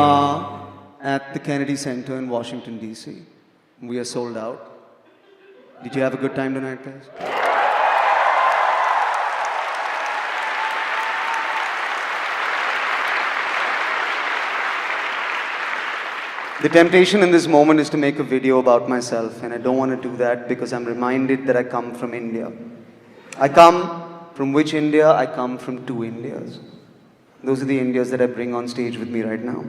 are at the Kennedy Center in Washington, D.C. We are sold out. Did you have a good time tonight, guys? The temptation in this moment is to make a video about myself, and I don't want to do that because I'm reminded that I come from India. I come from which India? I come from two Indias. Those are the Indias that I bring on stage with me right now.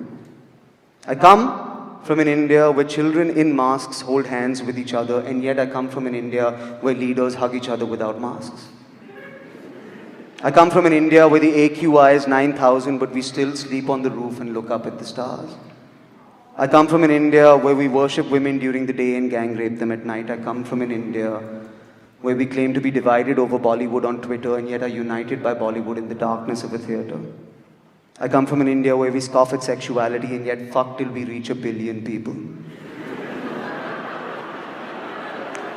I come from an India where children in masks hold hands with each other, and yet I come from an India where leaders hug each other without masks. I come from an India where the AQI is 9,000, but we still sleep on the roof and look up at the stars. I come from an India where we worship women during the day and gang rape them at night. I come from an India where we claim to be divided over Bollywood on Twitter and yet are united by Bollywood in the darkness of a theatre. I come from an India where we scoff at sexuality and yet fuck till we reach 1 billion people.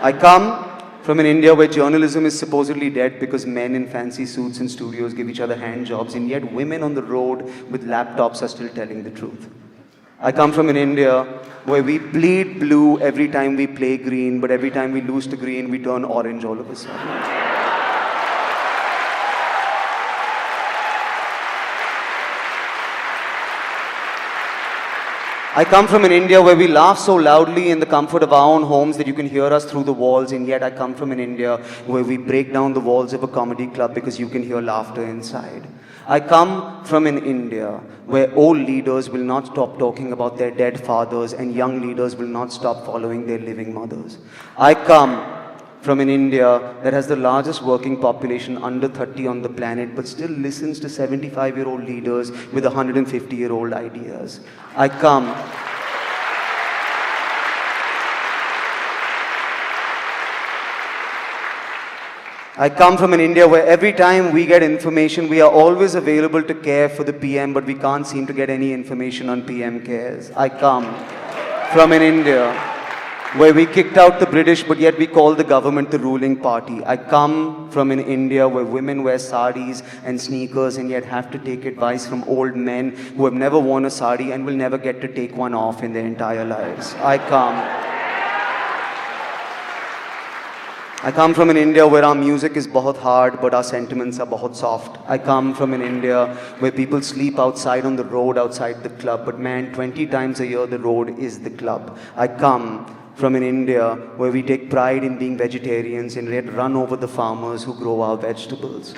I come from an India where journalism is supposedly dead because men in fancy suits in studios give each other hand jobs, and yet women on the road with laptops are still telling the truth. I come from an India where we bleed blue every time we play green, but every time we lose to green, we turn orange all of a sudden. I come from an India where we laugh so loudly in the comfort of our own homes that you can hear us through the walls, and yet I come from an India where we break down the walls of a comedy club because you can hear laughter inside. I come from an India where old leaders will not stop talking about their dead fathers and young leaders will not stop following their living mothers. I come from an India that has the largest working population under 30 on the planet but still listens to 75-year-old leaders with 150-year-old ideas. I come from an India where every time we get information, we are always available to care for the PM, but we can't seem to get any information on PM Cares. I come from an India where we kicked out the British, but yet we call the government the ruling party. I come from an India where women wear saris and sneakers and yet have to take advice from old men who have never worn a sari and will never get to take one off in their entire lives. I come from an India where our music is bahut hard, but our sentiments are bahut soft. I come from an India where people sleep outside on the road outside the club, but man, 20 times a year the road is the club. I come from an India where we take pride in being vegetarians and yet run over the farmers who grow our vegetables.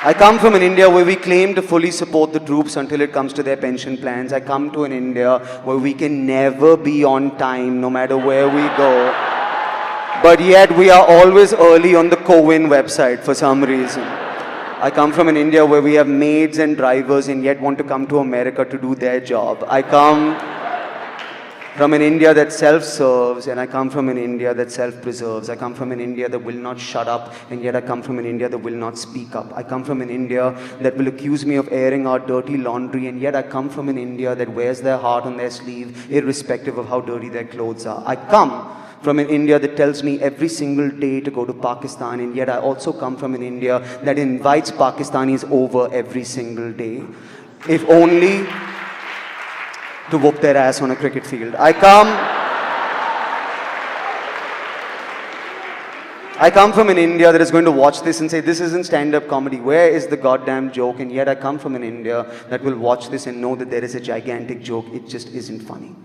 I come from an India where we claim to fully support the troops until it comes to their pension plans. I come to an India where we can never be on time no matter where we go. But yet we are always early on the CoWIN website for some reason. I come from an India where we have maids and drivers and yet want to come to America to do their job. I come from an India that self-serves, and I come from an India that self-preserves. I come from an India that will not shut up, and yet I come from an India that will not speak up. I come from an India that will accuse me of airing our dirty laundry, and yet I come from an India that wears their heart on their sleeve, irrespective of how dirty their clothes are. I come from an India that tells me every single day to go to Pakistan, and yet I also come from an India that invites Pakistanis over every single day, if only to whoop their ass on a cricket field. I come from an India that is going to watch this and say, this isn't stand-up comedy, where is the goddamn joke? And yet I come from an India that will watch this and know that there is a gigantic joke, it just isn't funny.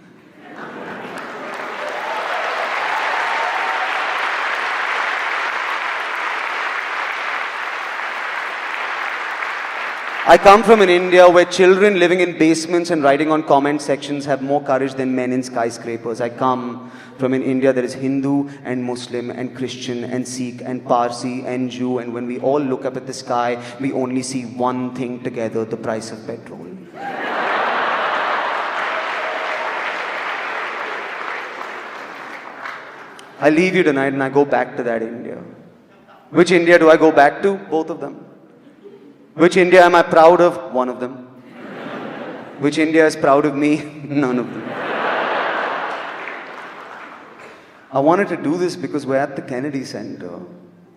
I come from an India where children living in basements and writing on comment sections have more courage than men in skyscrapers. I come from an India that is Hindu and Muslim and Christian and Sikh and Parsi and Jew, and when we all look up at the sky, we only see one thing together, the price of petrol. I leave you tonight and I go back to that India. Which India do I go back to? Both of them. Which India am I proud of? One of them. Which India is proud of me? None of them. I wanted to do this because we're at the Kennedy Center.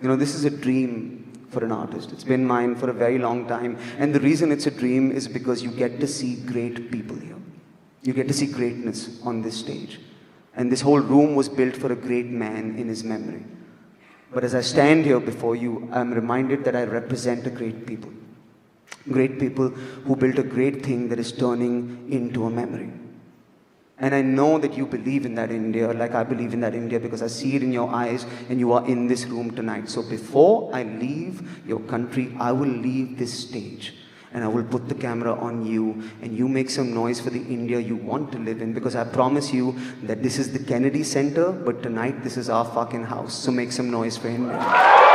You know, this is a dream for an artist. It's been mine for a very long time. And the reason it's a dream is because you get to see great people here. You get to see greatness on this stage. And this whole room was built for a great man in his memory. But as I stand here before you, I'm reminded that I represent a great people. Great people who built a great thing that is turning into a memory. And I know that you believe in that India like I believe in that India because I see it in your eyes and you are in this room tonight. So before I leave your country, I will leave this stage and I will put the camera on you and you make some noise for the India you want to live in because I promise you that this is the Kennedy Center, but tonight this is our fucking house. So make some noise for India.